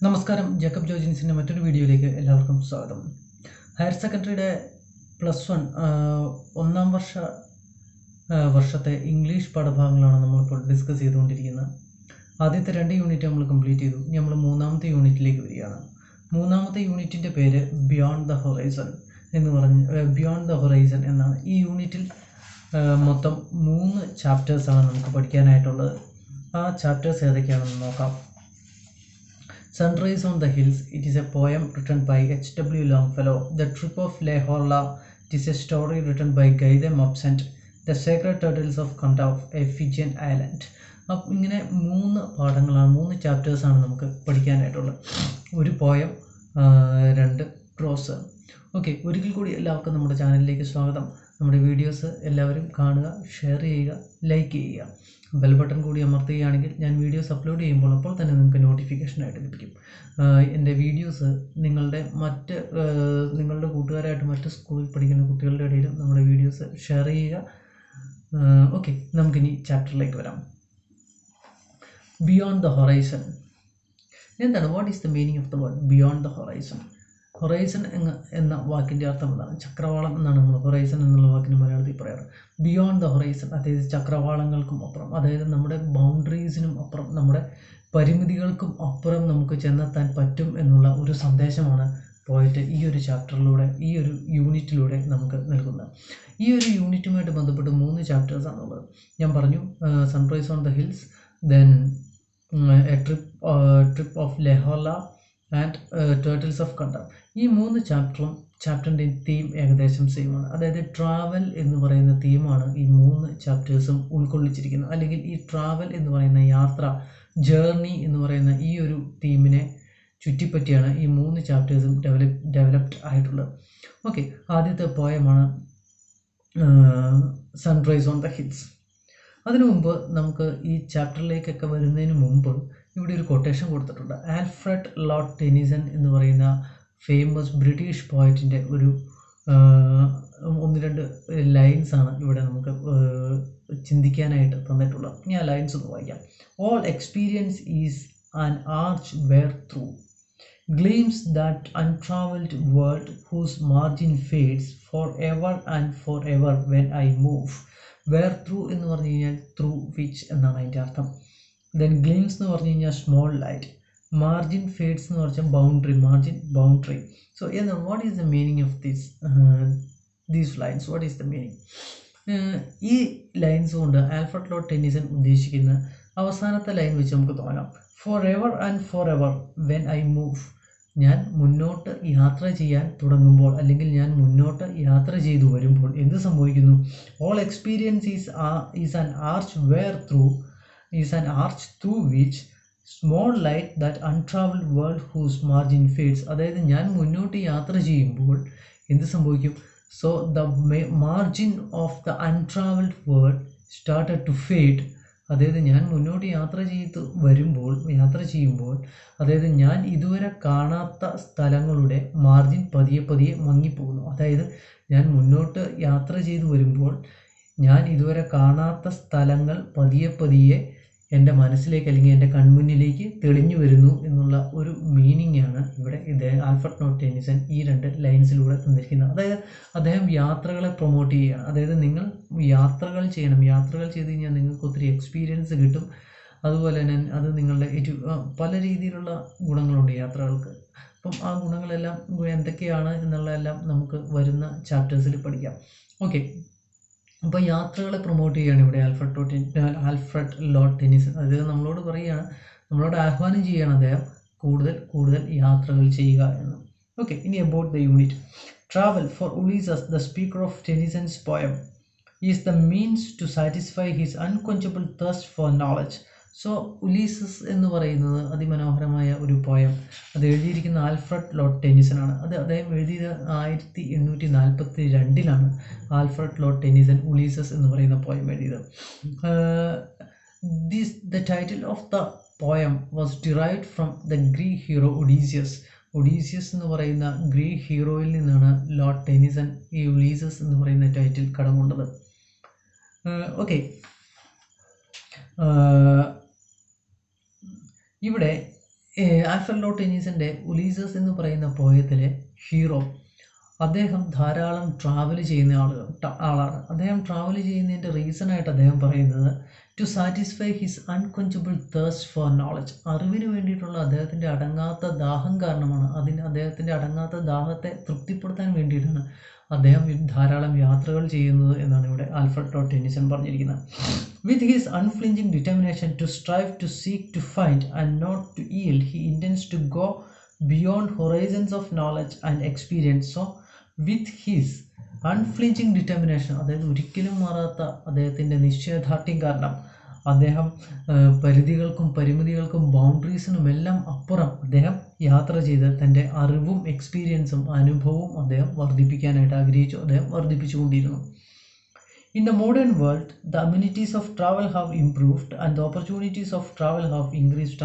നമസ്കാരം, ജേക്കബ് ജോർജിൻസിൻ്റെ മറ്റൊരു വീഡിയോയിലേക്ക് എല്ലാവർക്കും സ്വാഗതം. ഹയർ സെക്കൻഡറിയുടെ +1 ഒന്നാം വർഷത്തെ ഇംഗ്ലീഷ് പാഠഭാഗങ്ങളാണ് നമ്മളിപ്പോൾ ഡിസ്കസ് ചെയ്തുകൊണ്ടിരിക്കുന്നത്. ആദ്യത്തെ 2 യൂണിറ്റ് നമ്മൾ കംപ്ലീറ്റ് ചെയ്തു. ഇനി നമ്മൾ മൂന്നാമത്തെ യൂണിറ്റിലേക്ക് വരികയാണ്. മൂന്നാമത്തെ യൂണിറ്റിൻ്റെ പേര് beyond the horizon beyond the horizon എന്നാണ്. ഈ യൂണിറ്റിൽ മൊത്തം 3 ചാപ്റ്റേഴ്സാണ് നമുക്ക് പഠിക്കാനായിട്ടുള്ളത്. ആ ചാപ്റ്റേഴ്സ് ഏതൊക്കെയാണെന്ന് നോക്കാം. Sunrise on the Hills, it is a poem written by H.W. Longfellow. The Trip of Lahorla, it is a story written by Gaidam Absent. The Sacred Turtles of Kandaf, a Fijian island. അപ്പോൾ ഇങ്ങനെ 3 പാഠങ്ങളാണ്, 3 ചാപ്റ്റേഴ്സാണ് നമുക്ക് പഠിക്കാനായിട്ടുള്ളത്. ഒരു poem, 2 പ്രോസ്. Okay, ഒരിക്കൽ കൂടി എല്ലാവർക്കും നമ്മുടെ ചാനലിലേക്ക് സ്വാഗതം. നമ്മുടെ വീഡിയോസ് എല്ലാവരും കാണുക, ഷെയർ ചെയ്യുക, ലൈക്ക് ചെയ്യുക. ബെൽ ബട്ടൺ കൂടി അമർത്തുകയാണെങ്കിൽ ഞാൻ വീഡിയോസ് അപ്ലോഡ് ചെയ്യുമ്പോൾ അപ്പോൾ തന്നെ നിങ്ങൾക്ക് നോട്ടിഫിക്കേഷനായിട്ട് ലഭിക്കും. എൻ്റെ വീഡിയോസ് നിങ്ങളുടെ കൂട്ടുകാരായിട്ട് മറ്റ് സ്കൂളിൽ പഠിക്കുന്ന കുട്ടികളുടെ ഇടയിലും നമ്മുടെ വീഡിയോസ് ഷെയർ ചെയ്യുക. ഓക്കെ, നമുക്കിനി ചാപ്റ്ററിലേക്ക് വരാം. ബിയോണ്ട് ദ ഹൊറൈസൺ എന്താണ്? What is the meaning of the word beyond the horizon? Horizon എന്ന വാക്കിൻ്റെ അർത്ഥം എന്താണ്? ചക്രവാളം എന്നാണ് നമ്മൾ ഹൊറൈസൺ എന്നുള്ള വാക്കിന് മലയാളത്തിൽ പറയാറ്. ബിയോണ്ട് ദ ഹൊറൈസൺ, അതായത് ചക്രവാളങ്ങൾക്കും അപ്പുറം, അതായത് നമ്മുടെ ബൗണ്ടറീസിനും അപ്പുറം, നമ്മുടെ പരിമിതികൾക്കും അപ്പുറം നമുക്ക് ചെന്നെത്താൻ പറ്റും എന്നുള്ള ഒരു സന്ദേശമാണ് പോയിട്ട് ഈ ഒരു ചാപ്റ്ററിലൂടെ, ഈ ഒരു യൂണിറ്റിലൂടെ നമുക്ക് നൽകുന്നത്. ഈ ഒരു യൂണിറ്റുമായിട്ട് ബന്ധപ്പെട്ട് 3 ചാപ്റ്റേഴ്സാണുള്ളത്. ഞാൻ പറഞ്ഞു, sunrise on the hills, then a trip of Lehola and turtles of കണ്ടം. ഈ 3 ചാപ്റ്ററിൻ്റെ തീം ഏകദേശം സെയിമാണ്. അതായത് ട്രാവൽ എന്ന് പറയുന്ന തീമാണ് ഈ 3 ചാപ്റ്റേഴ്സും ഉൾക്കൊള്ളിച്ചിരിക്കുന്നത്. അല്ലെങ്കിൽ ഈ ട്രാവൽ എന്ന് പറയുന്ന യാത്ര, ജേർണി എന്ന് പറയുന്ന ഈ ഒരു തീമിനെ ചുറ്റിപ്പറ്റിയാണ് ഈ 3 ചാപ്റ്റേഴ്സും ഡെവലപ്ഡ് ആയിട്ടുള്ളത്. ഓക്കെ, ആദ്യത്തെ പോയമാണ് സൺറൈസ് ഓൺ ദ ഹിൽസ്. അതിനു മുമ്പ് നമുക്ക് ഈ ചാപ്റ്ററിലേക്കൊക്കെ വരുന്നതിന് മുമ്പ് ഇവിടെ ഒരു കൊട്ടേഷൻ കൊടുത്തിട്ടുണ്ട്. ആൽഫ്രഡ് ലോർഡ് ടെനിസൺ എന്ന് പറയുന്ന ഫേമസ് ബ്രിട്ടീഷ് പോയറ്റിൻ്റെ ഒരു 1-2 ലൈൻസാണ് ഇവിടെ നമുക്ക് ചിന്തിക്കാനായിട്ട് തന്നിട്ടുള്ളത്. ഇനി ആ ലൈൻസ് ഒന്ന് വായിക്കാം. All experience is an arch where through gleams that untravelled world whose margin fades for ever and for ever when I move. Where through എന്ന് പറഞ്ഞു കഴിഞ്ഞാൽ ത്രൂ വിച്ച് എന്നാണ് അതിൻ്റെ അർത്ഥം. ദെൻ ഗ്ലീംസ് എന്ന് പറഞ്ഞു കഴിഞ്ഞാൽ സ്മോൾ ലൈറ്റ്, മാർജിൻ ഫേഡ്സ് എന്ന് പറഞ്ഞാൽ boundary. So what is the meaning of these lines? What is the meaning? ഈ ലൈൻസ് കൊണ്ട് ആൽഫ്രഡ് ലോർഡ് ടെനിസൺ ഉദ്ദേശിക്കുന്ന അവസാനത്തെ ലൈൻ വെച്ച് നമുക്ക് തുടങ്ങാം. Four ever and for ever when I move. ഞാൻ മുന്നോട്ട് യാത്ര ചെയ്യാൻ തുടങ്ങുമ്പോൾ, അല്ലെങ്കിൽ ഞാൻ മുന്നോട്ട് യാത്ര ചെയ്തു വരുമ്പോൾ എന്ത് സംഭവിക്കുന്നു? All experience is an arch where through is an arch through which small light that untraveled world whose margin fades. അതായത് ഞാൻ മുന്നോട്ട് യാത്ര ചെയ്യുമ്പോൾ എന്ത് സംഭവിക്കും? So the margin of the untravelled world started to fade. അതായത് ഞാൻ മുന്നോട്ട് യാത്ര ചെയ്യുമ്പോൾ അതായത് ഞാൻ ഇതുവരെ കാണാത്ത സ്ഥലങ്ങളുടെ മാർജിൻ പതിയെ മങ്ങിപ്പോകുന്നു. അതായത് ഞാൻ മുന്നോട്ട് യാത്ര ചെയ്തു വരുമ്പോൾ ഞാൻ ഇതുവരെ കാണാത്ത സ്ഥലങ്ങൾ പതിയെ എൻ്റെ മനസ്സിലേക്ക് അല്ലെങ്കിൽ എൻ്റെ കൺമുന്നിലേക്ക് തെളിഞ്ഞു വരുന്നു എന്നുള്ള ഒരു മീനിങ് ആണ് ഇവിടെ ആൽഫ്രഡ് ലോർഡ് ടെനിസൺ ഈ 2 ലൈൻസിലൂടെ തന്നിരിക്കുന്നത്. അതായത് അദ്ദേഹം യാത്രകളെ പ്രൊമോട്ട് ചെയ്യുകയാണ്. അതായത് നിങ്ങൾ യാത്രകൾ ചെയ്യണം, യാത്രകൾ ചെയ്ത് കഴിഞ്ഞാൽ നിങ്ങൾക്ക് ഒത്തിരി എക്സ്പീരിയൻസ് കിട്ടും. അതുപോലെ തന്നെ അത് നിങ്ങളുടെ പല രീതിയിലുള്ള ഗുണങ്ങളുണ്ട് യാത്രകൾക്ക്. അപ്പം ആ ഗുണങ്ങളെല്ലാം എന്തൊക്കെയാണ് എന്നുള്ളതെല്ലാം നമുക്ക് വരുന്ന ചാപ്റ്റേഴ്സിൽ പഠിക്കാം. ഓക്കെ, അപ്പോൾ യാത്രകളെ പ്രൊമോട്ട് ചെയ്യുകയാണ് ഇവിടെ ആൽഫ്രഡ് ലോർഡ് ടെനിസൺ. അദ്ദേഹം നമ്മളോട് പറയുകയാണ്, നമ്മളോട് ആഹ്വാനം ചെയ്യുകയാണ് അദ്ദേഹം കൂടുതൽ യാത്രകൾ ചെയ്യുക എന്ന്. ഓക്കെ, ഇനി about the unit. Travel for Ulysses, the speaker of Tennyson's poem, is the means to satisfy his unquenchable thirst for knowledge. So Ulysses എന്ന് പറയുന്നത് അതിമനോഹരമായ ഒരു പോയം. അത് എഴുതിയിരിക്കുന്ന ആൽഫ്രഡ് ലോർഡ് ടെനിസൺ ആണ്. അദ്ദേഹം എഴുതിയത് 1842 ആൽഫ്രഡ് ലോർഡ് ടെനിസൺ ഉലീസസ് എന്ന് പറയുന്ന പോയം എഴുതിയത്. The title of the poem was derived from the Greek hero Odysseus എന്ന് പറയുന്ന ഗ്രീക്ക് ഹീറോയിൽ നിന്നാണ് ലോർഡ് ടെനിസൺ ഈ ഉലീസസ് എന്ന് പറയുന്ന ടൈറ്റിൽ കടം കൊണ്ടത്. ഓക്കെ, ഇവിടെ ആൽഫ്രഡ് ലോർഡ് ടെന്നീസിൻ്റെ ഉലീസസ് എന്ന് പറയുന്ന പോയത്തിലെ ഹീറോ അദ്ദേഹം ധാരാളം ട്രാവൽ ചെയ്യുന്ന ആളാണ്. അദ്ദേഹം ട്രാവൽ ചെയ്യുന്നതിൻ്റെ റീസണായിട്ട് അദ്ദേഹം പറയുന്നത് to satisfy his unquenchable thirst for knowledge. അറിവിന് വേണ്ടിയിട്ടുള്ള അദ്ദേഹത്തിൻ്റെ അടങ്ങാത്ത ദാഹം കാരണമാണ്, അദ്ദേഹത്തിൻ്റെ അടങ്ങാത്ത ദാഹത്തെ തൃപ്തിപ്പെടുത്താൻ വേണ്ടിയിട്ടാണ് അദ്ദേഹം ധാരാളം യാത്രകൾ ചെയ്യുന്നത് എന്നാണ് ഇവിടെ ആൽഫ്രഡ് ലോർഡ് ടെന്നിസൺ പറഞ്ഞിരിക്കുന്നത്. With his unflinching determination to strive to seek to find and not to yield, he intends to go beyond horizons of knowledge and experience. So with his unflinching determination, അതായത് ഒരിക്കലും മാറാത്ത അദ്ദേഹത്തിൻ്റെ നിശ്ചയദാർഢ്യം കാരണം അദ്ദേഹം പരിധികൾക്കും പരിമിതികൾക്കും ബൗണ്ടറീസിനും എല്ലാം അപ്പുറം അദ്ദേഹം യാത്ര ചെയ്ത് തൻ്റെ അറിവും എക്സ്പീരിയൻസും അനുഭവവും അദ്ദേഹം വർദ്ധിപ്പിക്കാനായിട്ട് ആഗ്രഹിച്ചു. അദ്ദേഹം വർദ്ധിപ്പിച്ചുകൊണ്ടിരുന്നു. In the modern world, the amenities of travel have improved and the opportunities of travel have increased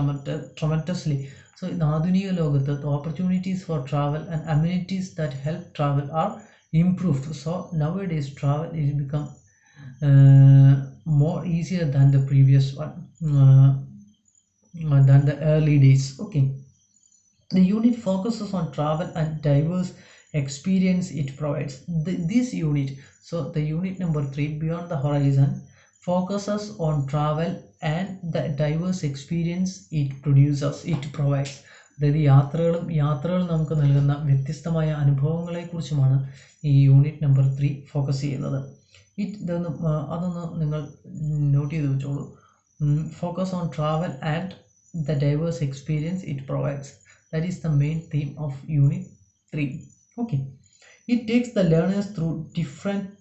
tremendously. So in the ആധുനിക ലോകത്ത് the opportunities for travel and amenities that help travel are improved. So nowadays travel is become more easier than the previous one, than the early days. Okay. The unit focuses on travel and diverse experience it provides. This unit, so the unit number 3, Beyond the Horizon, focuses on travel and the diverse experience it provides. അതായത് യാത്രകൾ നമുക്ക് നൽകുന്ന വ്യത്യസ്തമായ അനുഭവങ്ങളെക്കുറിച്ചുമാണ് ഈ unit number 3 focus ചെയ്യുന്നത്. അതൊന്ന് നിങ്ങൾ note ചെയ്ത് വെച്ചോളൂ. Focus on travel and the diverse experience it provides. That is the main theme of Unit 3. Okay. It takes the learners through different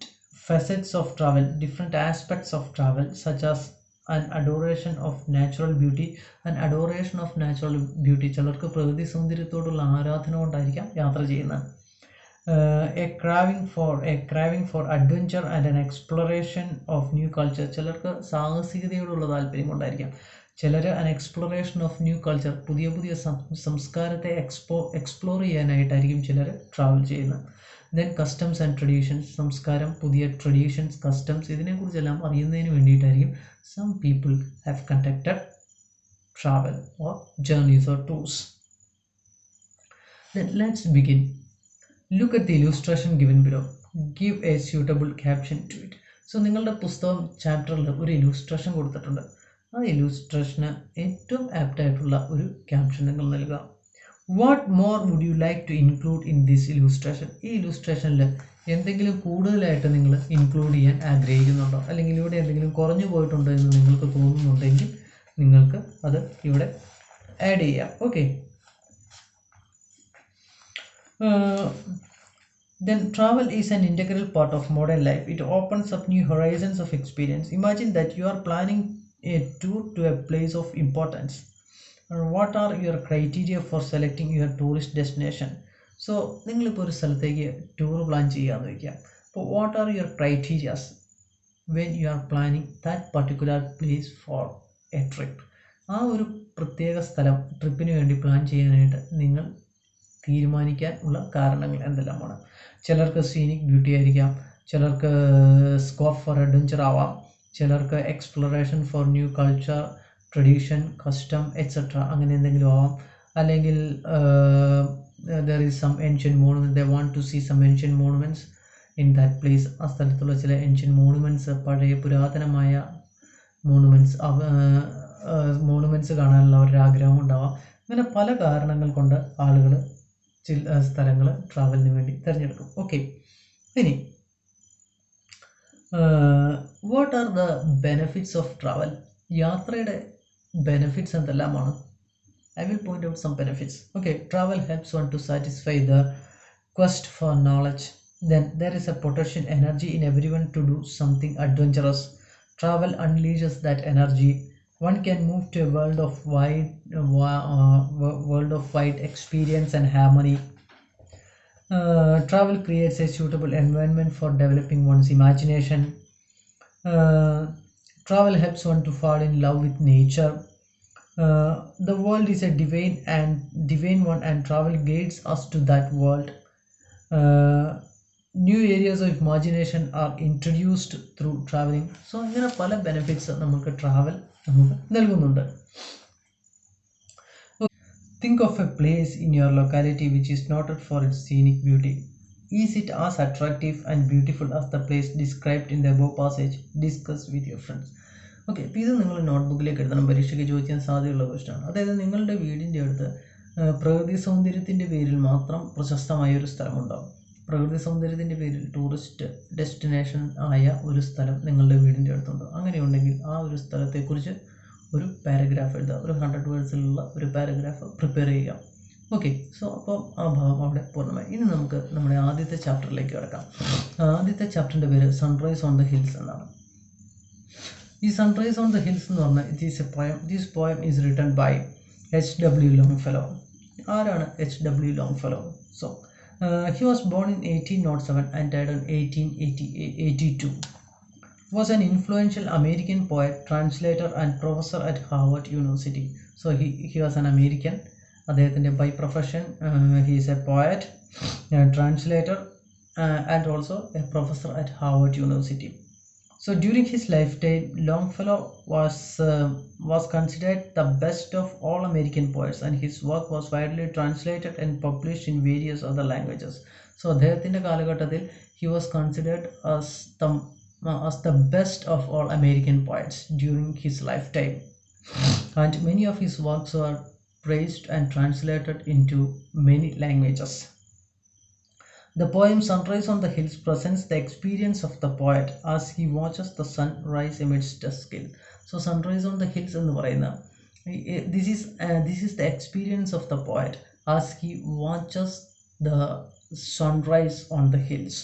facets of travel, different aspects of travel, such as an adoration of natural beauty. ചിലർക്ക് പ്രകൃതി സൗന്ദര്യത്തോടുള്ള ആരാധന കൊണ്ടായിരിക്കാം യാത്ര ചെയ്യുന്നത്. A craving for adventure and an exploration of new culture. ചിലർക്ക് സാഹസികതയോടുള്ള താല്പര്യം കൊണ്ടായിരിക്കാം. ചിലർ an exploration of new culture, പുതിയ സംസ്കാരത്തെ എക്സ്പ്ലോർ ചെയ്യാനായിട്ടായിരിക്കും ചിലർ ട്രാവൽ ചെയ്യുന്നത്. ദെൻ കസ്റ്റംസ് ആൻഡ് ട്രഡീഷൻസ്, സംസ്കാരം, പുതിയ ട്രഡീഷൻസ്, കസ്റ്റംസ്, ഇതിനെക്കുറിച്ചെല്ലാം അറിയുന്നതിന് വേണ്ടിയിട്ടായിരിക്കും some people have conducted travel or journeys or tours. Then let's begin. Look at the illustration given below. Give a suitable caption to it. So നിങ്ങളുടെ പുസ്തകം ചാപ്റ്ററിൽ ഒരു ഇല്ലൂസ്ട്രേഷൻ കൊടുത്തിട്ടുണ്ട്. ആ ഇല്ലൂസ്ട്രേഷന് ഏറ്റവും ആപ്റ്റായിട്ടുള്ള ഒരു ക്യാപ്ഷൻ നിങ്ങൾ നൽകുക. What more would you like to include in this illustration? ഈ ഇല്ലൂസ്ട്രേഷനിൽ എന്തെങ്കിലും കൂടുതലായിട്ട് നിങ്ങൾ ഇൻക്ലൂഡ് ചെയ്യാൻ ആഗ്രഹിക്കുന്നുണ്ടോ, അല്ലെങ്കിൽ ഇവിടെ എന്തെങ്കിലും കുറഞ്ഞു പോയിട്ടുണ്ടോ എന്ന് നിങ്ങൾക്ക് തോന്നുന്നുണ്ടെങ്കിൽ നിങ്ങൾക്ക് അത് ഇവിടെ ആഡ് ചെയ്യാം. Okay. Then travel is an integral part of modern life. It opens up new horizons of experience. Imagine that you are planning a tour to a place of importance. What are your criteria for selecting your tourist destination? So നിങ്ങളിപ്പോൾ ഒരു സ്ഥലത്തേക്ക് tour plan ചെയ്യാമെന്ന് വയ്ക്കുക. അപ്പോൾ what are your criterias when you are planning that particular place for A trip? ആ ഒരു പ്രത്യേക സ്ഥലം ട്രിപ്പിന് വേണ്ടി പ്ലാൻ ചെയ്യാനായിട്ട് നിങ്ങൾ തീരുമാനിക്കാൻ ഉള്ള കാരണങ്ങൾ എന്തെല്ലാമാണ്? ചിലർക്ക് സീനിക് ബ്യൂട്ടി ആയിരിക്കാം, ചിലർക്ക് സ്കോപ്പ് ഫോർ അഡ്വഞ്ചർ ആവാം, ചിലർക്ക് exploration for new culture, tradition, custom etcetera, അങ്ങനെ എന്തെങ്കിലും ആവാം. അല്ലെങ്കിൽ there is some ancient monument, they want to see some ancient monuments in that place. ആ സ്ഥലത്തുള്ള ചില ancient monuments, പഴയ പുരാതനമായ മോണുമെൻറ്റ്സ് കാണാനുള്ള അവരുടെ ആഗ്രഹം ഉണ്ടാവാം. അങ്ങനെ പല കാരണങ്ങൾ കൊണ്ട് ആളുകൾ ചില സ്ഥലങ്ങൾ ട്രാവലിന് വേണ്ടി തിരഞ്ഞെടുക്കും. ഓക്കെ. ഇനി what are the benefits of travel? യാത്രയുടെ ബെനിഫിറ്റ്സ് എന്തെല്ലാമാണ്? I will point out some benefits. Okay, travel helps one to satisfy the quest for knowledge. Then there is a potential energy in everyone to do something adventurous. Travel unleashes that energy. One can move to a world of wide experience and harmony. Travel creates a suitable environment for developing one's imagination. Travel helps one to fall in love with nature. The world is a divine one, and travel guides us to that world. New areas of imagination are introduced through traveling. So ഇങ്ങനെ പല benefits നമുക്ക് travel നമുക്ക് നൽകുന്നുണ്ട്. Think of a place in your locality which is noted for its scenic beauty. Is it as attractive and beautiful as the place described in the above passage? Discuss with your friends. Okay, അപ്പോൾ ഇത് നിങ്ങൾ നോട്ട്ബുക്കിലേക്ക് എഴുതണം. പരീക്ഷയ്ക്ക് ചോദിക്കാൻ സാധ്യതയുള്ള ക്വസ്റ്റ്യനാണ്. അതായത് നിങ്ങളുടെ വീടിൻ്റെ അടുത്ത് പ്രകൃതി സൗന്ദര്യത്തിൻ്റെ പേരിൽ മാത്രം പ്രശസ്തമായ ഒരു സ്ഥലമുണ്ടാകും. പ്രകൃതി സൗന്ദര്യത്തിൻ്റെ പേരിൽ ടൂറിസ്റ്റ് ഡെസ്റ്റിനേഷൻ ആയ ഒരു സ്ഥലം നിങ്ങളുടെ വീടിൻ്റെ അടുത്തുണ്ട്. അങ്ങനെയുണ്ടെങ്കിൽ ആ ഒരു സ്ഥലത്തെക്കുറിച്ച് ഒരു പാരഗ്രാഫ് എഴുതുക. ഒരു 100 വേർഡ്സിലുള്ള ഒരു പാരഗ്രാഫ് പ്രിപ്പയർ ചെയ്യുക. ഓക്കെ, സോ അപ്പോൾ ആ ഭാഗം അവിടെ പൂർണ്ണമായി. ഇനി നമുക്ക് നമ്മുടെ ആദ്യത്തെ ചാപ്റ്ററിലേക്ക് കിടക്കാം. ആദ്യത്തെ ചാപ്റ്ററിൻ്റെ പേര് സൺറൈസ് ഓൺ ദ ഹിൽസ് എന്നാണ്. ഈ സൺറൈസ് ഓൺ ദ ഹിൽസ് എന്ന് പറഞ്ഞാൽ it is a poem. This poem is written by H.W. Longfellow. ആരാണ് H.W. Longfellow? So he was born in 1807 and died in 1882. Was an influential American poet, translator and professor at Harvard University. So he was an American. അദ്ദേഹത്തിൻ്റെ by profession he is a poet, a translator and also a professor at Harvard University. So during his lifetime, Longfellow was considered the best of all American poets, and his work was widely translated and published in various other languages. So അദ്ദേഹത്തിൻ്റെ കാലഘട്ടത്തിൽ he was considered as the best of all American poets during his lifetime, and many of his works were praised and translated into many languages. The poem Sunrise on the Hills presents the experience of the poet as he watches the sun rise amidst dusk hill. So Sunrise on the Hills എന്ന് പറയുന്ന this is the experience of the poet as he watches the sunrise on the hills.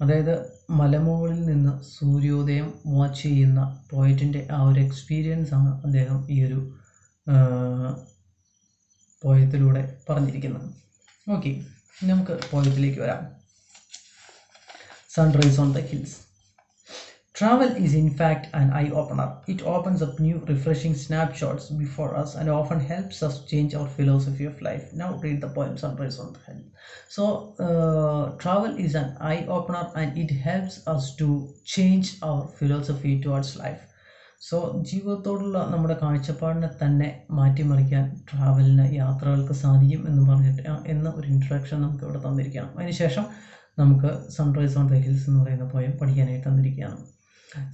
അതായത് മലമുകളിൽ നിന്ന് സൂര്യോദയം watch ചെയ്യുന്ന പോയറ്റിൻ്റെ ആ ഒരു experience ആണ് അദ്ദേഹം ഈ ഒരു പോയത്തിലൂടെ പറഞ്ഞിരിക്കുന്നത്. ഓക്കെ, നമുക്ക് പോയത്തിലേക്ക് വരാം. Sunrise on the hills. Travel is in fact an eye-opener. It opens up new, refreshing snapshots before us and often helps us change our philosophy of life. Now read the poem Sunrise on the Hill. So, travel is an eye-opener and it helps us to change our philosophy towards life. So ജീവിതത്തോടുള്ള നമ്മുടെ കാഴ്ചപ്പാടിനെ തന്നെ മാറ്റിമറിക്കാൻ ട്രാവലിന്, യാത്രകൾക്ക് സാധിക്കും എന്ന് പറഞ്ഞിട്ട് എന്ന ഒരു ഇൻട്രൊഡക്ഷൻ നമുക്ക് ഇവിടെ തന്നിരിക്കുകയാണ്. അതിനുശേഷം നമുക്ക് സൺറൈസ് ഓൺ ദ ഹിൽസ് എന്ന് പറയുന്ന പോയം പഠിക്കാനായി തന്നിരിക്കുകയാണ്.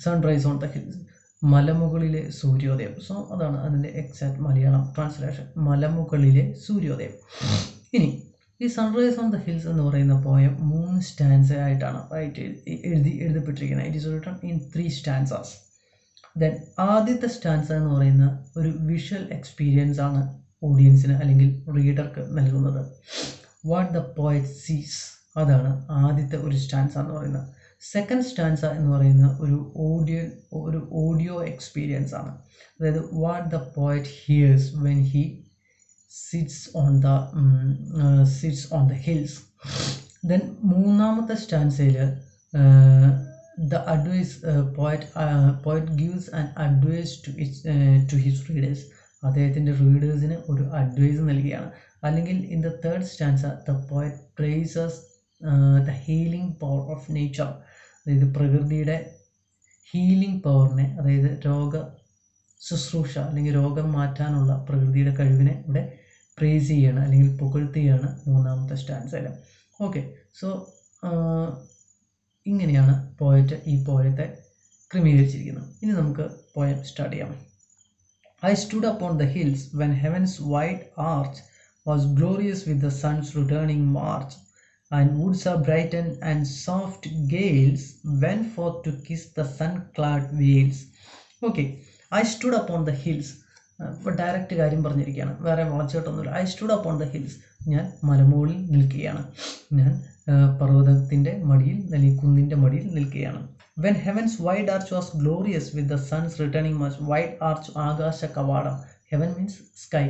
സൺറൈസ് ഓൺ ദ ഹിൽസ്, മലമുകളിലെ സൂര്യോദയം. സോ അതാണ് അതിൻ്റെ എക്സാക്ട് മലയാളം ട്രാൻസ്ലേഷൻ, മലമുകളിലെ സൂര്യോദയം. ഇനി ഈ സൺറൈസ് ഓൺ ദ ഹിൽസ് എന്ന് പറയുന്ന പോയം 3 സ്റ്റാൻസ ആയിട്ടാണ് എഴുതപ്പെട്ടിരിക്കുന്നത്. It is written in 3 stanzas. Then ആദ്യത്തെ സ്റ്റാൻസ എന്ന് പറയുന്ന ഒരു വിഷ്വൽ എക്സ്പീരിയൻസ് ആണ് ഓഡിയൻസിന് അല്ലെങ്കിൽ റീഡർക്ക് നൽകുന്നത്. വാട്ട് ദ പോയറ്റ് സീസ്, അതാണ് ആദ്യത്തെ ഒരു സ്റ്റാൻസ എന്ന് പറയുന്നത്. സെക്കൻഡ് സ്റ്റാൻസ എന്ന് പറയുന്ന ഒരു ഓഡിയോ എക്സ്പീരിയൻസ് ആണ്. അതായത് what the poet hears when he sits on the hills. Then മൂന്നാമത്തെ സ്റ്റാൻസയിൽ the advice poet gives an advice to his readers. അദ്ദേഹത്തിൻ്റെ റീഡേഴ്സിന് ഒരു അഡ്വൈസ് നൽകുകയാണ്. അല്ലെങ്കിൽ in the third stanza the poet praises the healing power of nature. അതായത് പ്രകൃതിയുടെ healing പവറിനെ, അതായത് രോഗ ശുശ്രൂഷ അല്ലെങ്കിൽ രോഗം മാറ്റാനുള്ള പ്രകൃതിയുടെ കഴിവിനെ ഇവിടെ പ്രൈസ് ചെയ്യുകയാണ് അല്ലെങ്കിൽ പുകഴ്ത്തുകയാണ് മൂന്നാമത്തെ സ്റ്റാൻസയിൽ. ഓക്കെ, സോ ഇങ്ങനെയാണ് ഈ പോയത്തെ ക്രമീകരിച്ചിരിക്കുന്നത്. ഇനി നമുക്ക് പോയം സ്റ്റാർട്ട് ചെയ്യാം. I stood upon the hills when heaven's wide arch was glorious with the sun's returning march, and woods are brightened and soft gales went forth to kiss the sun-clad vales. Okay, I stood upon the hills. ഇപ്പോൾ direct കാര്യം പറഞ്ഞിരിക്കുകയാണ്, വേറെ വളച്ചിട്ടൊന്നുമില്ല. I stood upon the hills, ഞാൻ മലമുകളിൽ നിൽക്കുകയാണ്, ഞാൻ പർവ്വതത്തിൻ്റെ മടിയിൽ അല്ലെങ്കിൽ കുന്നിൻ്റെ മടിയിൽ നിൽക്കുകയാണ്. When heaven's wide arch was glorious with the sun's returning march. Wide arch, ആകാശ കവാടം. Heaven means sky,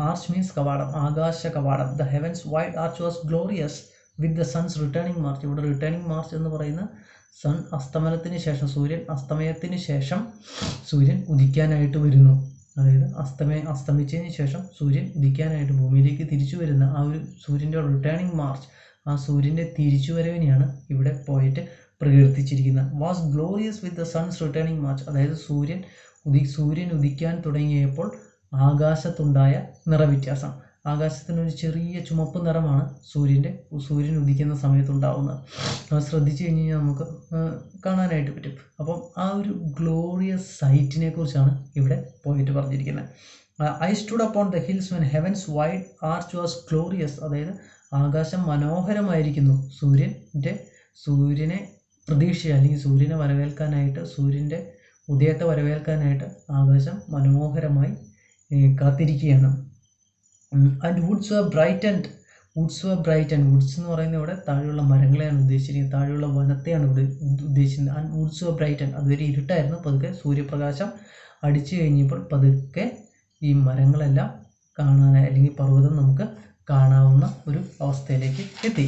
arch means കവാടം, ആകാശ കവാടം. The heaven's wide arch was glorious with the sun's returning march. ഇവിടെ റിട്ടേണിംഗ് മാർച്ച് എന്ന് പറയുന്ന sun അസ്തമനത്തിന് ശേഷം, സൂര്യൻ അസ്തമയത്തിന് ശേഷം സൂര്യൻ ഉദിക്കാനായിട്ട് വരുന്നു. അതായത് അസ്തമിച്ചതിന് ശേഷം സൂര്യൻ ഉദിക്കാനായിട്ട് ഭൂമിയിലേക്ക് തിരിച്ചു വരുന്ന ആ ഒരു സൂര്യൻ്റെ റിട്ടേണിംഗ് മാർച്ച്, ആ സൂര്യൻ്റെ തിരിച്ചുവരവിനെയാണ് ഇവിടെ പോയിട്ട് പ്രകീർത്തിച്ചിരിക്കുന്നത്. Was glorious with the sun's returning march. അതായത് സൂര്യൻ ഉദിക്കാൻ തുടങ്ങിയപ്പോൾ ആകാശത്തുണ്ടായ നിറവ്യത്യാസം. ആകാശത്തിനൊരു ചെറിയ ചുമപ്പ് നിറമാണ് സൂര്യൻ ഉദിക്കുന്ന സമയത്തുണ്ടാവുന്നത്. അത് ശ്രദ്ധിച്ചു കഴിഞ്ഞാൽ നമുക്ക് കാണാനായിട്ട് പറ്റും. അപ്പം ആ ഒരു ഗ്ലോറിയസ് സൈറ്റിനെ കുറിച്ചാണ് ഇവിടെ പോയിട്ട് പറഞ്ഞിരിക്കുന്നത്. I stood upon the hills when heavens wide arch was glorious. അതായത് ആകാശം മനോഹരമായിരിക്കുന്നു. സൂര്യനെ പ്രതീക്ഷിച്ച് അല്ലെങ്കിൽ സൂര്യനെ വരവേൽക്കാനായിട്ട്, സൂര്യൻ്റെ ഉദയത്തെ വരവേൽക്കാനായിട്ട് ആകാശം മനോഹരമായി കാത്തിരിക്കുകയാണ്. And woods were brightened. Woods എന്ന് പറയുന്നത് ഇവിടെ താഴെയുള്ള മരങ്ങളെയാണ് ഉദ്ദേശിച്ചിരിക്കുന്നത്, താഴെയുള്ള വനത്തെയാണ് ഇവിടെ ഉദ്ദേശിക്കുന്നത്. And woods were brightened. അതുവരെ ഇരുട്ടായിരുന്നു. പതുക്കെ സൂര്യപ്രകാശം അടിച്ചു കഴിഞ്ഞപ്പോൾ പതുക്കെ ഈ മരങ്ങളെല്ലാം കാണാനായി, അല്ലെങ്കിൽ പർവ്വതം നമുക്ക് കാണാവുന്ന ഒരു അവസ്ഥയിലേക്ക് എത്തി.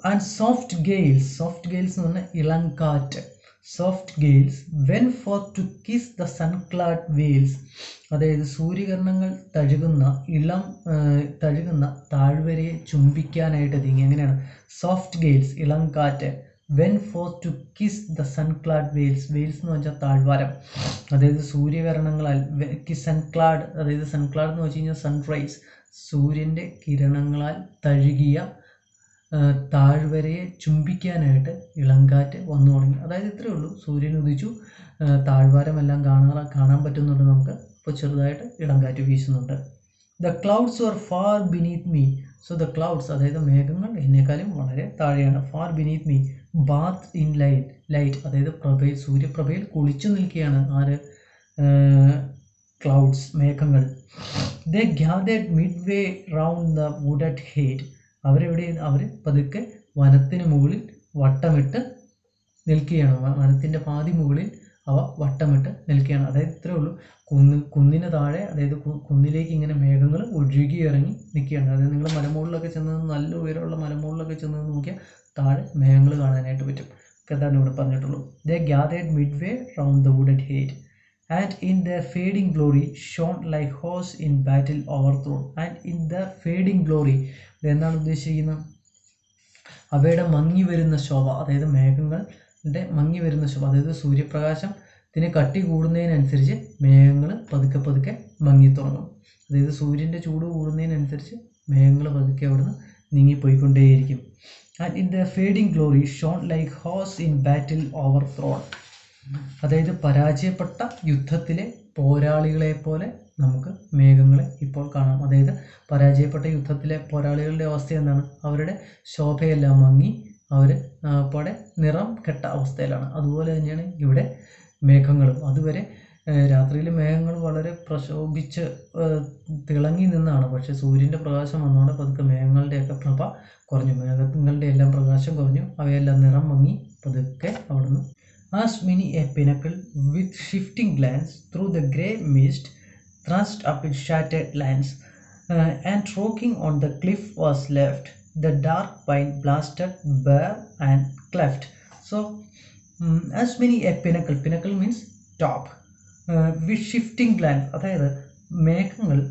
ആൻഡ് സോഫ്റ്റ് ഗെയിൽസ് എന്ന് പറഞ്ഞാൽ ഇളങ്കാറ്റ്. Soft gales went forth to kiss the sunclad vales. അതായത് സൂര്യകിരണങ്ങൾ തഴുകുന്ന താഴ്വരയെ ചുംബിക്കാനായിട്ട് എത്തിങ്ങി. എങ്ങനെയാണ്? സോഫ്റ്റ് ഗെയിൽസ് ഇളങ്കാറ്റ്. Went forth to kiss the sunclad vales. Vales എന്ന് വെച്ചാൽ താഴ്വാരം. അതായത് സൂര്യകിരണങ്ങളാൽ സൺക്ലാഡ്, അതായത് സൺക്ലാഡ് എന്ന് വെച്ച് കഴിഞ്ഞാൽ സൺറൈസ്, സൂര്യൻ്റെ കിരണങ്ങളാൽ തഴുകിയ താഴ്വരയെ ചുംബിക്കാനായിട്ട് ഇളങ്കാറ്റ് വന്നു തുടങ്ങി. അതായത് ഇത്രയേ ഉള്ളൂ. സൂര്യൻ ഉദിച്ചു, താഴ്വാരമെല്ലാം കാണാൻ പറ്റുന്നുണ്ട് നമുക്ക്. അപ്പോൾ ചെറുതായിട്ട് ഇളങ്കാറ്റ് വീശുന്നുണ്ട്. The clouds were far beneath me. So the clouds, അതായത് മേഘങ്ങൾ എന്നെക്കാളും വളരെ താഴെയാണ്. Far beneath me bathed in light. അതായത് സൂര്യപ്രഭയിൽ കുളിച്ചു നിൽക്കുകയാണ് ആര്? ക്ലൗഡ്സ്, മേഘങ്ങൾ. They gathered midway round the wooded height. അവർ പതുക്കെ വനത്തിന് മുകളിൽ വട്ടമിട്ട് നിൽക്കുകയാണ്. വനത്തിൻ്റെ പാതി മുകളിൽ അവ വട്ടമിട്ട് നിൽക്കുകയാണ്. അതായത് ഇത്രയേ ഉള്ളൂ. കുന്നിന് താഴെ, അതായത് കുന്നിലേക്ക് ഇങ്ങനെ മേഘങ്ങൾ ഒഴുകി ഇറങ്ങി നിൽക്കുകയാണ്. അതായത് നിങ്ങൾ മലമുകളിലൊക്കെ ചെന്ന്, നല്ല ഉയരമുള്ള മലമുകളിലൊക്കെ ചെന്ന് നോക്കിയാൽ താഴെ മേഘങ്ങൾ കാണാനായിട്ട് പറ്റും. അതാണ് ഇവിടെ പറഞ്ഞിട്ടുള്ളൂ. They gathered midway round the wooded height and in their fading glory shone like horse in battle overthrown. And in their fading glory, എന്താണ് ഉദ്ദേശിക്കുന്നത്? അവയുടെ മങ്ങി വരുന്ന ശോഭ, അതായത് മേഘങ്ങളുടെ മങ്ങി വരുന്ന ശോഭ, അതായത് സൂര്യപ്രകാശത്തിന് കട്ടി കൂടുന്നതിനനുസരിച്ച് മേഘങ്ങൾ പതുക്കെ മങ്ങി തുടങ്ങും. അതായത് സൂര്യൻ്റെ ചൂട് കൂടുന്നതിനനുസരിച്ച് മേഘങ്ങൾ പതുക്കെ അവിടുന്ന് നീങ്ങിപ്പോയിക്കൊണ്ടേയിരിക്കും. And in their fading glory shone like horse in battle overthrown. അതായത് പരാജയപ്പെട്ട യുദ്ധത്തിലെ പോരാളികളെ പോലെ നമുക്ക് മേഘങ്ങളെ ഇപ്പോൾ കാണാം. അതായത് പരാജയപ്പെട്ട യുദ്ധത്തിലെ പോരാളികളുടെ അവസ്ഥ എന്താണ്? അവരുടെ ശോഭയെല്ലാം മങ്ങി അവർ അവിടെ നിറം കെട്ട അവസ്ഥയിലാണ്. അതുപോലെ തന്നെയാണ് ഇവിടെ മേഘങ്ങളും. അതുവരെ രാത്രിയിൽ മേഘങ്ങൾ വളരെ പ്രശോഭിച്ച് തിളങ്ങി നിന്നാണ്. പക്ഷേ സൂര്യൻ്റെ പ്രകാശം വന്നതോടെ പതുക്കെ മേഘങ്ങളുടെയൊക്കെ പ്രഭ കുറഞ്ഞു, മേഘങ്ങളുടെ എല്ലാം പ്രകാശം കുറഞ്ഞു, അവയെല്ലാം നിറം മങ്ങി പതുക്കെ അവിടുന്ന്. As many a pinnacle with shifting glance through the grey mist thrust up its shattered lance, and rocking on the cliff was left the dark pine blasted bare and cleft. So as many a pinnacle means top, with shifting glance, അതായത് മേഘങ്ങൾ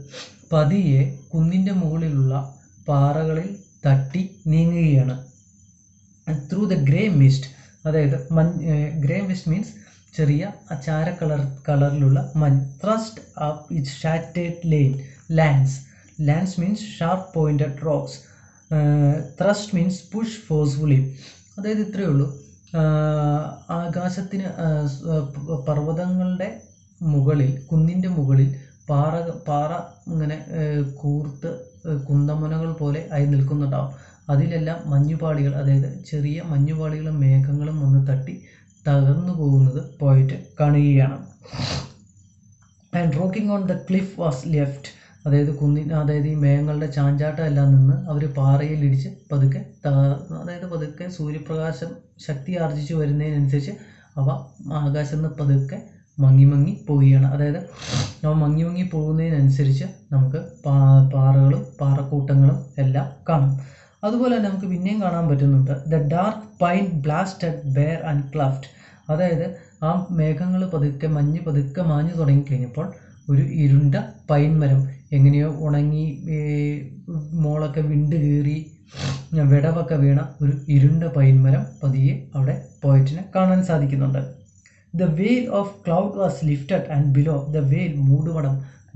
പതിയെ കുന്നിൻ്റെ മുകളിലുള്ള പാറകളിൽ തട്ടി നീങ്ങുകയാണ്. Through the grey mist, അതായത് grey mist means ചെറിയ ചാര കളറിലുള്ള മഞ്ഞ്. Thrust up it shattered lands means sharp pointed rocks. Thrust means push forcefully. അതായത് ഇത്രയേ ഉള്ളൂ. ആകാശത്തിന് പർവ്വതങ്ങളുടെ മുകളിൽ, കുന്നിൻ്റെ മുകളിൽ പാറ ഇങ്ങനെ കൂർത്ത് കുന്തമുനകൾ പോലെ ആയി നിൽക്കുന്നുണ്ടാവും. അതിലെല്ലാം മഞ്ഞുപാളികൾ, അതായത് ചെറിയ മഞ്ഞുപാളികളും മേഘങ്ങളും വന്ന് തട്ടി തകർന്നു പോകുന്നത് പോയിട്ട് കാണുകയാണ്. And rocking on the cliff was left. അതായത് ഈ മേഘങ്ങളുടെ ചാഞ്ചാട്ടം എല്ലാം നിന്ന് അവർ പാറയിൽ ഇടിച്ച് പതുക്കെ സൂര്യപ്രകാശം ശക്തി ആർജിച്ചു വരുന്നതിനനുസരിച്ച് അവ ആകാശത്ത് നിന്ന് പതുക്കെ മങ്ങി പോവുകയാണ്. അതായത് അവ മങ്ങി പോകുന്നതിനനുസരിച്ച് നമുക്ക് പാറകളും പാറക്കൂട്ടങ്ങളും എല്ലാം കാണും. അതുപോലെ തന്നെ നമുക്ക് പിന്നെയും കാണാൻ പറ്റുന്നുണ്ട് the dark pine blasted bare and cleft. അതായത് ആ മേഘങ്ങൾ മഞ്ഞ് പതുക്കെ മാഞ്ഞു തുടങ്ങിക്കഴിഞ്ഞപ്പോൾ ഒരു ഇരുണ്ട പൈൻ മരം, എങ്ങനെയോ ഉണങ്ങി മോളൊക്കെ വിണ്ട് കീറി വിടവൊക്കെ വീണ ഒരു ഇരുണ്ട പൈൻ മരം പതിയെ അവിടെ പോയിട്ടിനെ കാണാൻ സാധിക്കുന്നുണ്ട്. The veil of cloud was lifted and below the veil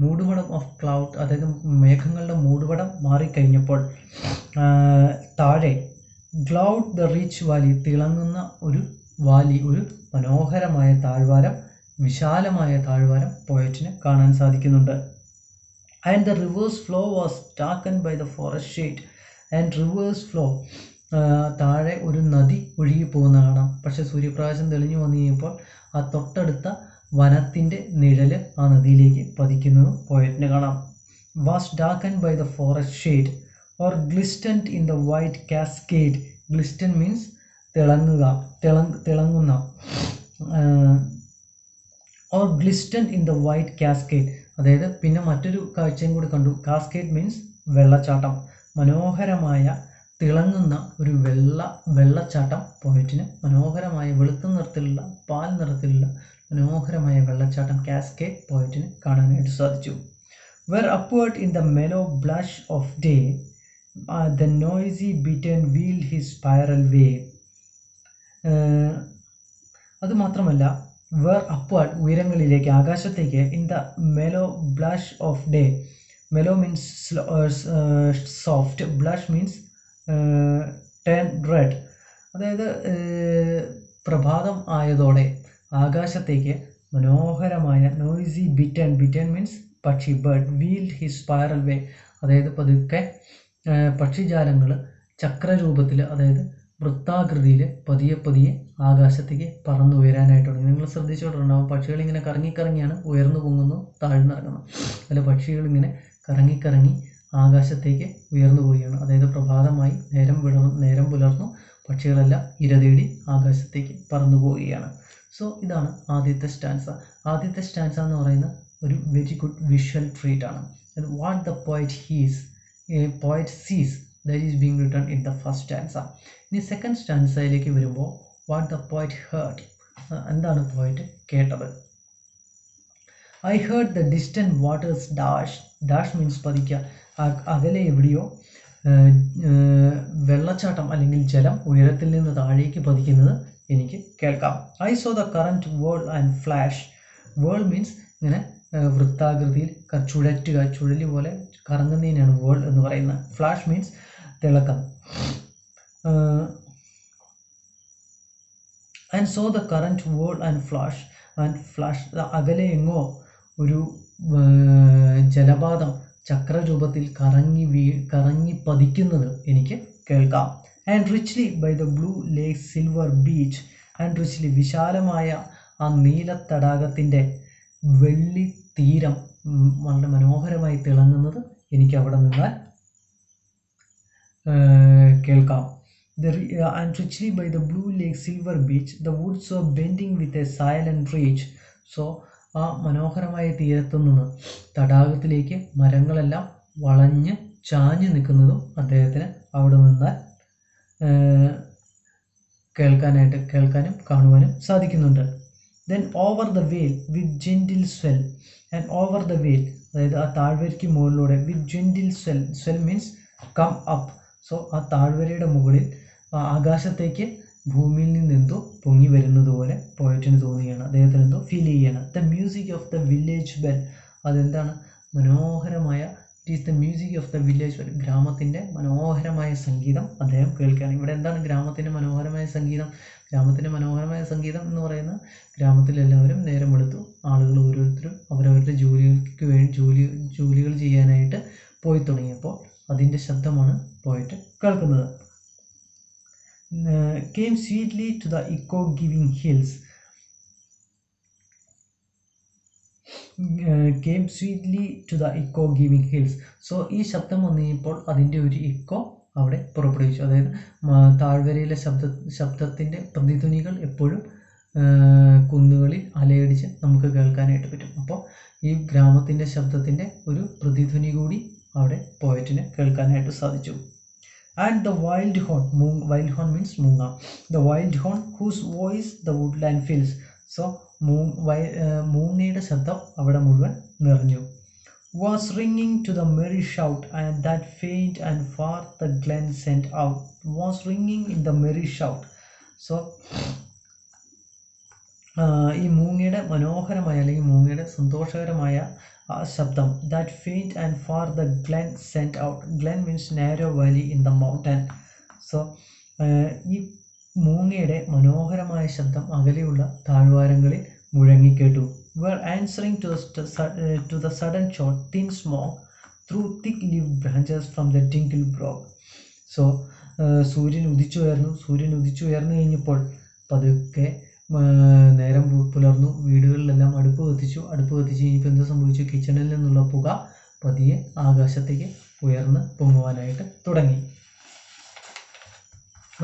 മൂടുപടം ഓഫ് ക്ലൗഡ്, അതായത് മേഘങ്ങളുടെ മൂടുപടം മാറിക്കഴിഞ്ഞപ്പോൾ താഴെ ക്ലൗഡ് ദ റിച്ച് വാലി, തിളങ്ങുന്ന ഒരു വാലി, ഒരു മനോഹരമായ താഴ്വാരം, വിശാലമായ താഴ്വാരം പോയറ്റിന് കാണാൻ സാധിക്കുന്നുണ്ട്. And the rivers flow was darkened by the forest shade. And rivers flow, താഴെ ഒരു നദി ഒഴുകി പോകുന്ന കാണാം. പക്ഷെ സൂര്യപ്രകാശം തെളിഞ്ഞു വന്നു കഴിഞ്ഞപ്പോൾ ആ തൊട്ടടുത്ത വനത്തിൻ്റെ നിഴല് ആ നദിയിലേക്ക് പതിക്കുന്നതും പോയറ്റിന് കാണാം. Was darkened by the forest shade or glistened in the white cascade. Glisten means തിളങ്ങുന്ന, or glistened in the white cascade. അതായത് പിന്നെ മറ്റൊരു കാഴ്ചയും കൂടി കണ്ടു. കാസ്കേഡ് മീൻസ് വെള്ളച്ചാട്ടം. മനോഹരമായ തിളങ്ങുന്ന ഒരു വെള്ളച്ചാട്ടം പോയറ്റിന്, മനോഹരമായ വെളുത്ത നിറത്തിലുള്ള, പാൽ നിറത്തിലുള്ള മനോഹരമായ വെള്ളച്ചാട്ടം കാസ്കേഡ് പോയറ്റിന് കാണാനായിട്ട് സാധിച്ചു. Where upward in the mellow blush of day the noisy bittern wheeled his spiral way. അതുമാത്രമല്ല, വെർ അപ്വേർഡ് ഉയരങ്ങളിലേക്ക്, ആകാശത്തേക്ക്, in the mellow blush of day. Mellow means soft, blush means turn red. അതായത് പ്രഭാതം ആയതോടെ ആകാശത്തേക്ക് മനോഹരമായ നോയ്സി ബിറ്റൺ മീൻസ് പക്ഷി, bird, wheeled his spiral way. അതായത് പതുക്കെ പക്ഷിജാലങ്ങൾ ചക്രരൂപത്തിൽ, അതായത് വൃത്താകൃതിയിൽ പതിയെ ആകാശത്തേക്ക് പറന്നു ഉയരാനായിട്ട് തുടങ്ങി. നിങ്ങൾ ശ്രദ്ധിച്ചിട്ടുണ്ടാവും, പക്ഷികളിങ്ങനെ കറങ്ങിയാണ് ഉയർന്നു പൊങ്ങുന്നു, താഴ്ന്നിറങ്ങുന്നു. അല്ല, പക്ഷികളിങ്ങനെ കറങ്ങി ആകാശത്തേക്ക് ഉയർന്നു പോവുകയാണ്. അതായത് പ്രഭാതമായി, നേരം പുലർന്നു, പക്ഷികളെല്ലാം ഇര തേടി ആകാശത്തേക്ക് പറന്നു പോവുകയാണ്. സോ ഇതാണ് ആദ്യത്തെ സ്റ്റാൻസ. ആദ്യത്തെ സ്റ്റാൻസ എന്ന് പറയുന്ന ഒരു വെരി ഗുഡ് വിഷ്വൽ ട്രീറ്റ് ആണ്. What the poet sees that is being written in the first stanza. ഇനി സെക്കൻഡ് സ്റ്റാൻസയിലേക്ക് വരുമ്പോൾ വാട്ട് ദ പോയറ്റ് ഹേർഡ്, എന്താണ് പോയറ്റ് കേട്ടത്. I heard the distant waters dash. Dash means പതിക്കുക. അകലെ എവിടെയോ വെള്ളച്ചാട്ടം അല്ലെങ്കിൽ ജലം ഉയരത്തിൽ നിന്ന് താഴേക്ക് പതിക്കുന്നത് എനിക്ക് കേൾക്കാം. I saw the current whirl and flash. Whirl means ഇങ്ങനെ വൃത്താകൃതിയിൽ ചുഴലി പോലെ കറങ്ങുന്നതിനാണ് വേൾ എന്ന് പറയുന്നത്. ഫ്ലാഷ് മീൻസ് തിളക്കം. And saw the current whirl and flash. അകലെ എങ്ങോ ഒരു ജലപാതം ചക്രരൂപത്തിൽ കറങ്ങി പതിക്കുന്നത് എനിക്ക് കേൾക്കാം. And richly by the blue lake silver beach. And richly, വിശാലമായ ആ നീല തടാകത്തിൻ്റെ വെള്ളി തീരം വളരെ മനോഹരമായി തിളങ്ങുന്നത് എനിക്ക് അവിടെ നിന്നാൽ കേൾക്കാം. And richly by the blue lake silver beach the woods of bending with a silent reach. So ആ മനോഹരമായ തീരത്തു നിന്ന് തടാകത്തിലേക്ക് മരങ്ങളെല്ലാം വളഞ്ഞ് ചാഞ്ഞു നിൽക്കുന്നതും അദ്ദേഹത്തിന് അവിടെ നിന്നാൽ കേൾക്കാനും കാണുവാനും സാധിക്കുന്നുണ്ട്. Then over the vale with gentle swell. And over the vale, അതായത് ആ താഴ്വരയ്ക്ക് മുകളിലൂടെ, with gentle swell means come up. So ആ താഴ്വരയുടെ മുകളിൽ ആകാശത്തേക്ക് ഭൂമിയിൽ നിന്നെന്തോ പൊങ്ങി വരുന്നത് പോലെ പോയറ്റിന് തോന്നുകയാണ്, അദ്ദേഹത്തിന് എന്തോ ഫീൽ ചെയ്യുകയാണ്. The music of the village bell. അതെന്താണ്? മനോഹരമായ, it is the music of the village bell. ഗ്രാമത്തിൻ്റെ മനോഹരമായ സംഗീതം അദ്ദേഹം കേൾക്കുകയാണ്. ഇവിടെ എന്താണ് ഗ്രാമത്തിൻ്റെ മനോഹരമായ സംഗീതം? ഗ്രാമത്തിൻ്റെ മനോഹരമായ സംഗീതം എന്ന് പറയുന്നത്, ഗ്രാമത്തിലെല്ലാവരും നേരം വെളുത്തു, ആളുകൾ ഓരോരുത്തരും അവരവരുടെ ജോലികൾ ചെയ്യാനായിട്ട് പോയി തുടങ്ങിയപ്പോൾ അതിൻ്റെ ശബ്ദമാണ് പോയിട്ട് കേൾക്കുന്നത്. Came sweetly to the echo-giving hills. Came sweetly to the echo-giving hills. So ഈ ശബ്ദം വന്നു കഴിഞ്ഞപ്പോൾ അതിൻ്റെ ഒരു ഇക്കോ അവിടെ പുറപ്പെടുവിച്ചു. അതായത് താഴ്വരയിലെ ശബ്ദത്തിൻ്റെ പ്രതിധ്വനികൾ എപ്പോഴും കുന്നുകളിൽ അലയടിച്ച് നമുക്ക് കേൾക്കാനായിട്ട് പറ്റും. അപ്പോൾ ഈ ഗ്രാമത്തിൻ്റെ ശബ്ദത്തിൻ്റെ ഒരു പ്രതിധ്വനി കൂടി അവിടെ പോയറ്റിന് കേൾക്കാനായിട്ട് സാധിച്ചു. And the wild horn, wild horn means മൂങ്ങ. The wild horn whose voice the woodland fills. So മൂങ്ങയുടെ ശബ്ദം അവിടെ മുഴുവൻ നിറഞ്ഞു. Was ringing to the merry shout and that faint and far the glen sent out. Was ringing in the merry shout. So ഈ മൂങ്ങയുടെ മനോഹരമായ അല്ലെങ്കിൽ മൂങ്ങയുടെ സന്തോഷകരമായ ശബ്ദം that faint and far the glen sent out. Glen means narrow valley in the mountain. So ഈ മൂങ്ങയുടെ മനോഹരമായ ശബ്ദം അകലെയുള്ള താഴ്വാരങ്ങളിൽ മുഴങ്ങിക്കേട്ടു. were answering to the sudden shot thin smoke through thick leaved branches from the dingle brook. So സൂര്യൻ ഉദിച്ചുയർന്നു കഴിഞ്ഞപ്പോൾ പതുക്കെ നേരം പുലർന്നു. വീടുകളിലെല്ലാം അടുപ്പ് കത്തിച്ചു കഴിഞ്ഞപ്പോൾ എന്ത് സംഭവിച്ചു? കിച്ചണിൽ നിന്നുള്ള പുക പതിയെ ആകാശത്തേക്ക് ഉയർന്ന് പൊങ്ങുവാനായിട്ട് തുടങ്ങി.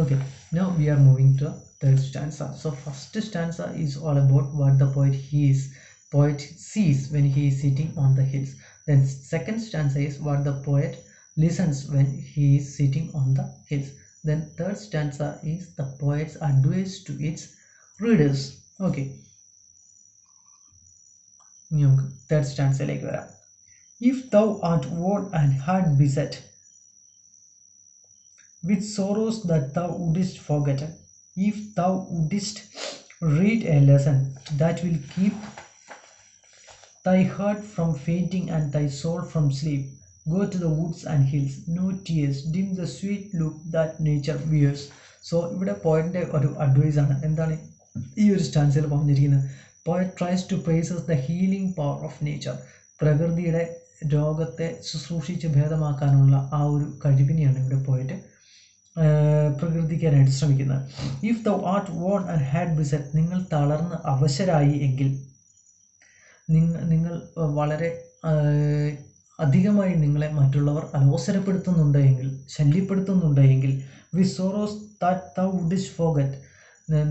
Okay, now we are moving to third stanza. So first stanza is all about what the poet sees when he is sitting on the hills. Then second stanza is what the poet listens when he is sitting on the hills. Then third stanza is the poet's advice to its readers. Okay, third stanza like vara. If thou art worn and hard beset with sorrows that thou wouldst forget, if thou wouldst read a lesson that will keep thy heart from fainting and thy soul from sleep, go to the woods and hills, no tears dim the sweet look that nature wears. So ഇവിടെ പോയിറ്റിൻ്റെ ഒരു advice ആണ്. എന്താണ് ഈ ഒരു സ്റ്റാൻസിൽ പറഞ്ഞിരിക്കുന്നത്? Poet tries to praises the healing power of nature. പ്രകൃതിയുടെ രോഗത്തെ ശുശ്രൂഷിച്ച് ഭേദമാക്കാനുള്ള ആ ഒരു കഴിവിനെയാണ് ഇവിടെ പോയിട്ട് പ്രകീർത്തിക്കാനായിട്ട് ശ്രമിക്കുന്നത്. If thou art worn and hard beset, നിങ്ങൾ തളർന്ന് അവശരായി എങ്കിൽ, നിങ്ങൾ വളരെ അധികമായി നിങ്ങളെ മറ്റുള്ളവർ അലോസരപ്പെടുത്തുന്നുണ്ട് എങ്കിൽ, ശല്യപ്പെടുത്തുന്നുണ്ട് എങ്കിൽ, വിത്ത് സോറോസ് ദാറ്റ് ദൗ വുഡ്സ്റ്റ് ഫോർഗെറ്റ്,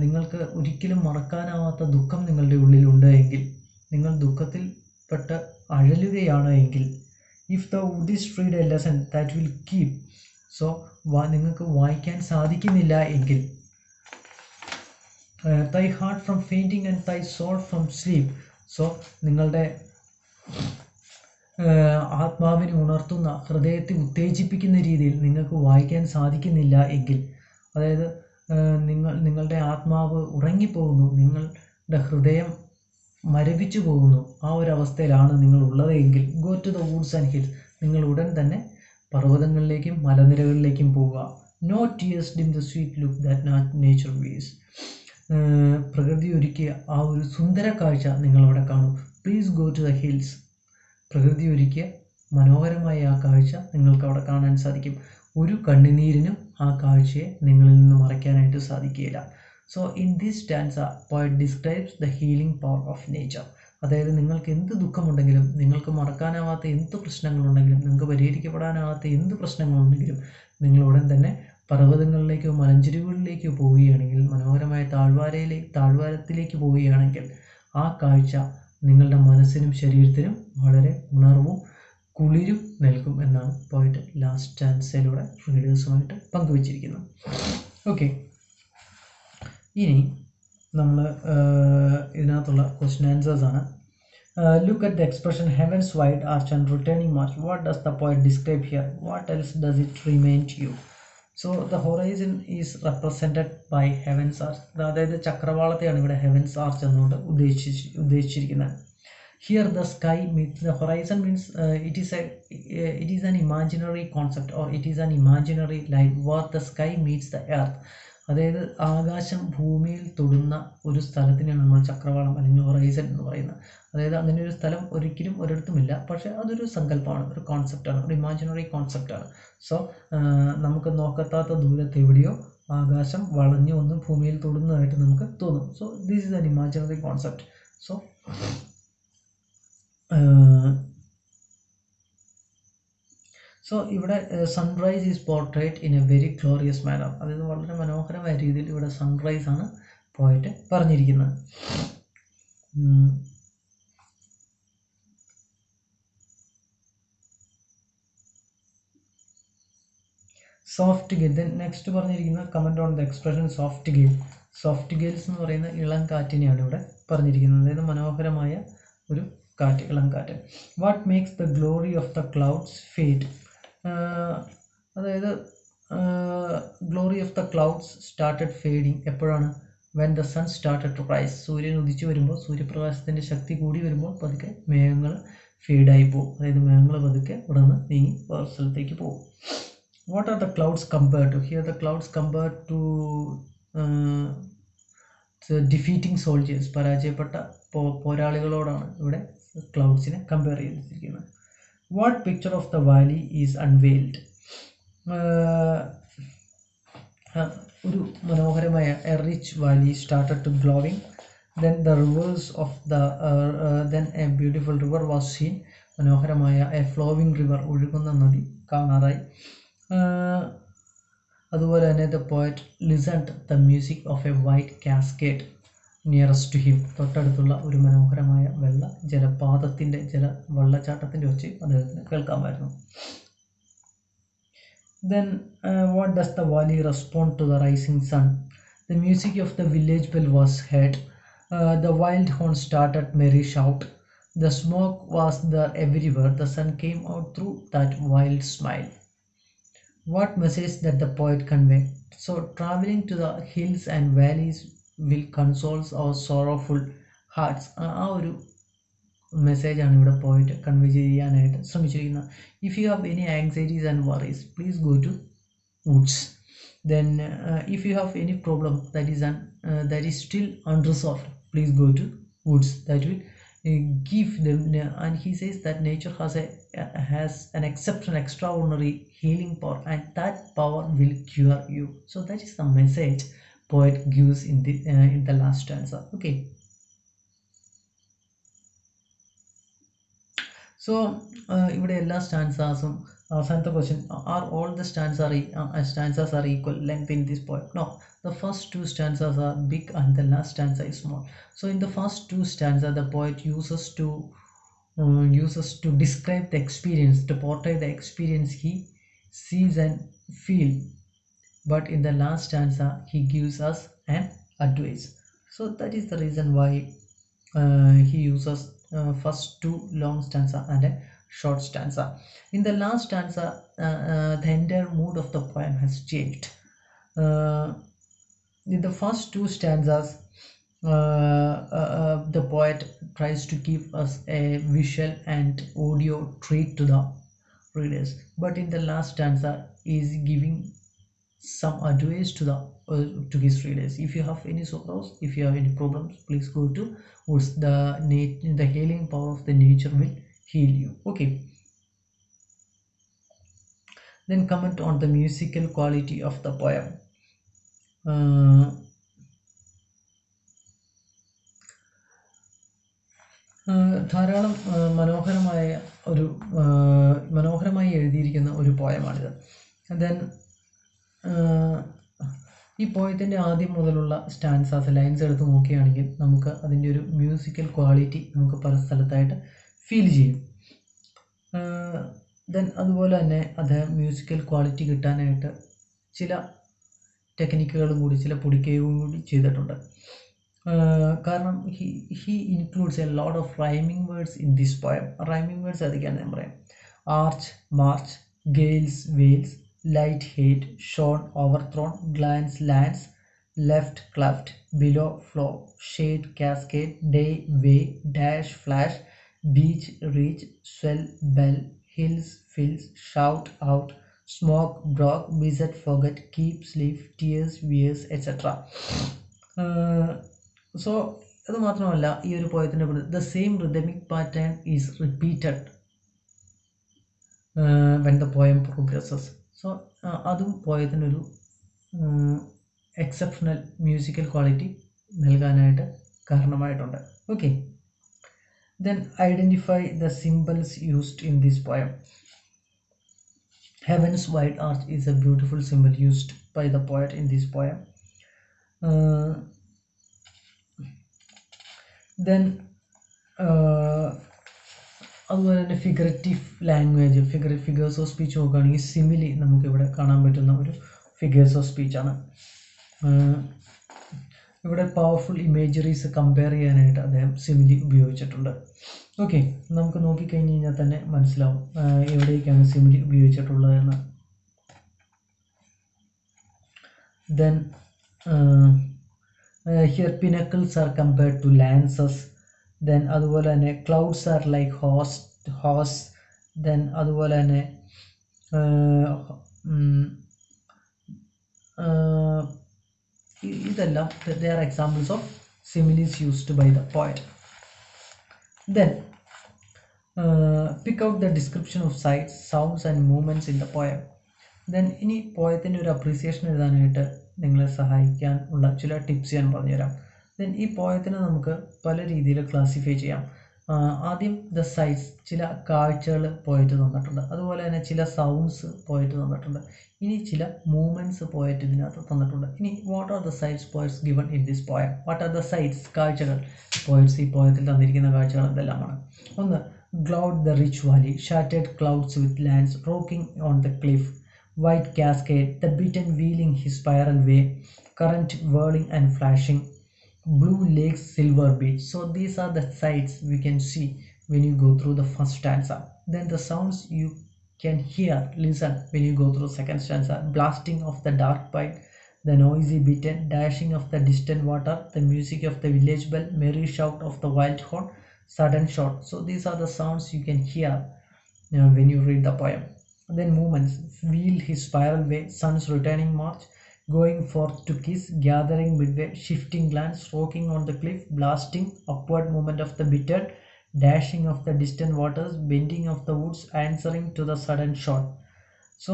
നിങ്ങൾക്ക് ഒരിക്കലും മറക്കാനാവാത്ത ദുഃഖം നിങ്ങളുടെ ഉള്ളിലുണ്ട് എങ്കിൽ, നിങ്ങൾ ദുഃഖത്തിൽപ്പെട്ട് അഴലുകയാണ് എങ്കിൽ, if thou wouldst read a lesson that will keep, so നിങ്ങൾക്ക് വായിക്കാൻ സാധിക്കുന്നില്ല എങ്കിൽ, thy heart from fainting and thy soul from sleep, so നിങ്ങളുടെ ആത്മാവിനെ ഉണർത്തുന്ന, ഹൃദയത്തെ ഉത്തേജിപ്പിക്കുന്ന രീതിയിൽ നിങ്ങൾക്ക് വായിക്കാൻ സാധിക്കുന്നില്ല എങ്കിൽ, അതായത് നിങ്ങളുടെ ആത്മാവ് ഉറങ്ങിപ്പോകുന്നു, നിങ്ങളുടെ ഹൃദയം മരവിച്ചു പോകുന്നു, ആ ഒരു അവസ്ഥയിലാണ് നിങ്ങൾ ഉള്ളത് എങ്കിൽ, go to the woods and hills, നിങ്ങൾ ഉടൻ തന്നെ പർവ്വതങ്ങളിലേക്കും മലനിരകളിലേക്കും പോവുക. No tears dim the sweet look that nature wears, പ്രകൃതി ഒരുക്കിയ ആ ഒരു സുന്ദര കാഴ്ച നിങ്ങളവിടെ കാണും. Please go to the hills, പ്രകൃതി ഒരുക്കിയ മനോഹരമായ ആ കാഴ്ച നിങ്ങൾക്ക് അവിടെ കാണാൻ സാധിക്കും. ഒരു കണ്ണുനീരിനും ആ കാഴ്ചയെ നിങ്ങളിൽ നിന്ന് മറയ്ക്കാനായിട്ട് സാധിക്കുകയില്ല. So in this stanza poet describes the healing power of nature. അതായത് നിങ്ങൾക്ക് എന്ത് ദുഃഖമുണ്ടെങ്കിലും, നിങ്ങൾക്ക് മറക്കാനാവാത്ത എന്ത് പ്രശ്നങ്ങളുണ്ടെങ്കിലും, നിങ്ങൾക്ക് പരിഹരിക്കപ്പെടാനാവാത്ത എന്ത് പ്രശ്നങ്ങളുണ്ടെങ്കിലും, നിങ്ങൾ ഉടൻ തന്നെ പർവ്വതങ്ങളിലേക്കോ മലഞ്ചെരിവുകളിലേക്കോ പോവുകയാണെങ്കിൽ, മനോഹരമായ താഴ്വാരത്തിലേക്ക് പോവുകയാണെങ്കിൽ, ആ കാഴ്ച നിങ്ങളുടെ മനസ്സിനും ശരീരത്തിനും വളരെ ഉണർവും കുളിരും നൽകും എന്നാണ് പോയിട്ട് ലാസ്റ്റ് സ്റ്റാൻസയിലൂടെ റീഡേഴ്സുമായിട്ട് പങ്കുവച്ചിരിക്കുന്നത്. ഓക്കെ, ഇനി നമ്മൾ ഇതിനകത്തുള്ള ക്വസ്റ്റ്യൻ ആൻസേഴ്സ് ആണ്. Look at the expression heavens wide arch and returning march. What does the poet describe here? What else does it remind to you? So the horizon is represented by heavens arch. അതായത് ചക്രവാളത്തെയാണ് ഇവിടെ heavens arch എന്നുകൊണ്ട് ഉദ്ദേശിച്ചിരിക്കുന്നത്. Here the sky meets the horizon means it is an imaginary concept, or it is an imaginary line where the sky meets the earth. അതായത് ആകാശം ഭൂമിയിൽ തൊടുന്ന ഒരു സ്ഥലത്തിനെയാണ് നമ്മൾ ചക്രവാളം അല്ലെങ്കിൽ ഹൊറൈസൺ എന്ന് പറയുന്നത്. അതായത് അങ്ങനെ ഒരു സ്ഥലം ഒരിക്കലും ഒരിടത്തുമില്ല, പക്ഷേ അതൊരു സങ്കല്പമാണ്, ഒരു കോൺസെപ്റ്റാണ്, ഒരു ഇമാജിനറി കോൺസെപ്റ്റാണ്. സോ നമുക്ക് നോക്കത്താത്ത ദൂരത്ത് എവിടെയോ ആകാശം വളഞ്ഞു ഒന്ന് ഭൂമിയിൽ തൊടുന്നതായിട്ട് നമുക്ക് തോന്നും. So this is an imaginary concept. So ഇവിടെ sunrise is portrayed in a very glorious manner. അതായത് വളരെ മനോഹരമായ രീതിയിൽ ഇവിടെ സൺറൈസ് ആണ് പോയിട്ട് പറഞ്ഞിരിക്കുന്നത്. Soft gale. ദെൻ നെക്സ്റ്റ് പറഞ്ഞിരിക്കുന്നത് comment on the expression soft gale. Soft gales എന്ന് പറയുന്ന ഇളം കാറ്റിനെയാണ് ഇവിടെ പറഞ്ഞിരിക്കുന്നത്. അതായത് മനോഹരമായ ഒരു കാറ്റ്, ഇളം കാറ്റ്. What makes the glory of the clouds fade? അതായത് glory of the clouds started fading എപ്പോഴാണ്? when the sun started to rise. സൂര്യൻ ഉദിച്ചു വരുമ്പോൾ സൂര്യപ്രകാശത്തിൻ്റെ ശക്തി കൂടി വരുമ്പോൾ പതുക്കെ മേഘങ്ങൾ ഫീഡായി പോകും. അതായത് മേഘങ്ങൾ പതുക്കെ ഇവിടെ നിന്ന് നീങ്ങി വേറെ സ്ഥലത്തേക്ക് പോകും. What are the clouds compared to? Here the clouds compared to defeating soldiers, പരാജയപ്പെട്ട പോരാളികളോടാണ് ഇവിടെ ക്ലൗഡ്സിനെ കമ്പയർ ചെയ്തിരിക്കുന്നത്. What picture of the valley is unveiled? ഒരു മനോഹരമായ a rich valley started to glowing. then the rivers of the then a beautiful river was seen. മനോഹരമായ a flowing river, ഒഴുകുന്ന നദി കാണാറായി. അതുപോലെ തന്നെ the poet listened the music of a white cascade nearest to him. തൊട്ടടുത്തുള്ള ഒരു മനോഹരമായ ജലപാതത്തിൻ്റെ വെള്ളച്ചാട്ടത്തിൻ്റെ ഒച്ച അദ്ദേഹത്തിന് കേൾക്കാമായിരുന്നു. Then what does the valley respond to the rising sun? The music of the village bell was heard. The wild horn started merry shout. The smoke was there everywhere. The sun came out through that wild smile. What message that the poet convey? So traveling to the hills and valleys will console our sorrowful hearts. ആ ഒരു മെസ്സേജാണ് ഇവിടെ പോയിട്ട് convey ചെയ്യാനായിട്ട് ശ്രമിച്ചിരിക്കുന്നത്. If you have any anxieties and worries please go to woods. Then if you have any problem that is still unresolved, please go to woods. That will give them, and he says that nature has an exceptional, extraordinary healing power, and that power will cure you. So that is the message poet gives in the last stanza. Okay. So ഇവിടെ എല്ലാ സ്റ്റാൻസാസും അവസാനത്തെ question, are all the stanzas are equal length in this poem? No, the first two stanzas are big and the last stanza is small. So in the first two stanzas the poet uses to describe the experience, to portray the experience he sees and feel, but in the last stanza he gives us an advice. So that is the reason why he uses first two long stanza and a short stanza. In the last stanza the entire mood of the poem has changed. In the first two stanzas the poet tries to give us a visual and audio treat to the readers, but in the last stanza he is giving some advice to his readers. If you have any sorrows, if you have any problems, please go to woods. The healing power of the nature will heal you. Okay. Then comment on the musical quality of the poem. ധാരാളം മനോഹരമായി എഴുതിയിരിക്കുന്ന ഒരു പോയമാണിത്. Then ഈ പോയത്തിൻ്റെ ആദ്യം മുതലുള്ള stanzas lines എടുത്ത് നോക്കുകയാണെങ്കിൽ നമുക്ക് അതിൻ്റെ ഒരു മ്യൂസിക്കൽ ക്വാളിറ്റി നമുക്ക് പല സ്ഥലത്തായിട്ട് ഫീൽ ചെയ്യും. ദെൻ അതുപോലെ തന്നെ അദ്ദേഹം മ്യൂസിക്കൽ ക്വാളിറ്റി കിട്ടാനായിട്ട് ചില ടെക്നിക്കുകളും കൂടി, ചില പൊടിക്കൈകളും കൂടി ചെയ്തിട്ടുണ്ട്. കാരണം he includes a lot of rhyming words in this poem. Rhyming words അതൊക്കെയാണ് ഞാൻ പറയാം. arch, march, gales, veils, light, hate, shone, overthrown, glance, lands, left, cleft, below, flow, shade, cascade, day, way, dash, flash, beach, reach, swell, bell, hills, fills, shout, out, smoke, brock, visit, forget, keep, sleep, tears, wears, etc. So അത് മാത്രമല്ല, ഈ ഒരു പോയത്തിൻ്റെ the same rhythmic pattern is repeated when the poem progresses. So അതും പോയത്തിനൊരു exceptional musical quality നൽകാനായിട്ട് കാരണമായിട്ടുണ്ട്. Okay. Then identify the symbols used in this poem. Heaven's wide arch is a beautiful symbol used by the poet in this poem. Then അതുപോലെ തന്നെ figurative language, figures of speech നോക്കുകയാണെങ്കിൽ simile നമുക്കിവിടെ കാണാൻ പറ്റുന്ന ഒരു figures of സ്പീച്ചാണ്. ഇവിടെ powerful imageries compare ചെയ്യാനായിട്ട് അദ്ദേഹം സിമിലി ഉപയോഗിച്ചിട്ടുണ്ട്. ഓക്കെ, നമുക്ക് നോക്കിക്കഴിഞ്ഞ് കഴിഞ്ഞാൽ തന്നെ മനസ്സിലാവും എവിടേക്കാണ് സിമിലി ഉപയോഗിച്ചിട്ടുള്ളതെന്ന്. Then Here pinnacles are compared to lances. Then അതുപോലെ തന്നെ clouds are like horse. Then അതുപോലെ തന്നെ ഇതെല്ലാം they are examples of similes used by the poet. Then pick out the description of sights, sounds and movements in the poem. Then ഇനി പോയത്തിൻ്റെ ഒരു appreciation എഴുതാനായിട്ട് നിങ്ങളെ സഹായിക്കാൻ ഉള്ള ചില ടിപ്സ് ഞാൻ പറഞ്ഞുതരാം. ദെൻ ഈ പോയത്തിനെ നമുക്ക് പല രീതിയിൽ ക്ലാസിഫൈ ചെയ്യാം. ആദ്യം ദ സൈറ്റ്സ്, ചില കാഴ്ചകൾ പോയിട്ട് തന്നിട്ടുണ്ട്. അതുപോലെ തന്നെ ചില സൗണ്ട്സ് പോയിട്ട് തന്നിട്ടുണ്ട്. ഇനി ചില മൂവ്മെൻറ്റ്സ് പോയിട്ട് ഇതിനകത്ത് തന്നിട്ടുണ്ട്. ഇനി what are the sites poets given in this poem? What are the sites, കാഴ്ചകൾ പോയിറ്റ്സ് ഈ പോയത്തിൽ തന്നിരിക്കുന്ന കാഴ്ചകൾ എന്തെല്ലാമാണ്? ഒന്ന്, cloud the rich valley, shattered clouds with lands rocking on the cliff, white cascade, the beaten wheeling his spiral way, current whirling and flashing, blue lakes, silver beach. So these are the sights we can see when you go through the first stanza. Then the sounds you can listen when you go through second stanza: blasting of the dark pine, the noisy beaten, dashing of the distant water, the music of the village bell, merry shout of the wild horn, sudden shot. So these are the sounds you can hear when you read the poem. Then movements: wheel his spiral way, sun's returning march, going forth to kiss, gathering midway, shifting glance, rocking on the cliff, blasting, upward movement of the bitter, dashing of the distant waters, bending of the woods, answering to the sudden shot. So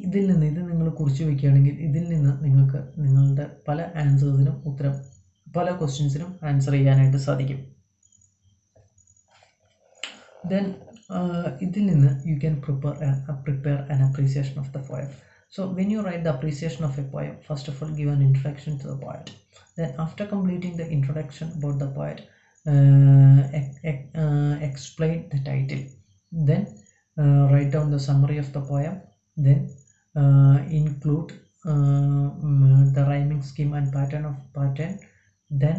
ഇതിൽ നിന്ന് ഇത് നിങ്ങൾ കുറിച്ച് വയ്ക്കുകയാണെങ്കിൽ ഇതിൽ നിന്ന് നിങ്ങൾക്ക് നിങ്ങളുടെ പല ആൻസേഴ്സിനും പല ക്വസ്റ്റ്യൻസിനും ആൻസർ ചെയ്യാനായിട്ട് സാധിക്കും. Then ഇതിൽ നിന്ന് you can prepare an appreciation of the poem. So when you write the appreciation of a poem, first of all give an introduction to the poet. Then after completing the introduction about the poet, explain the title. Then write down the summary of the poem. Then include the rhyming scheme and pattern. Then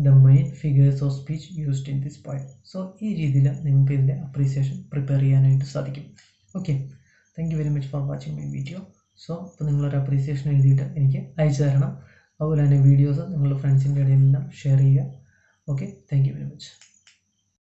the main figures of speech used in this poem. So ഈ രീതിയിൽ നിങ്ങൾക്ക് ഇതിൻ്റെ appreciation prepare ചെയ്യാനായിട്ട് സാധിക്കും. Okay, thank you very much for watching my video. So ഇപ്പോൾ നിങ്ങളൊരു appreciation എഴുതിയിട്ട് എനിക്ക് അയച്ചു തരണം. അതുപോലെ തന്നെ വീഡിയോസ് നിങ്ങളുടെ ഫ്രണ്ട്സിൻ്റെ ഇടയിൽ നിന്നും ഷെയർ ചെയ്യുക. Okay, thank you very much.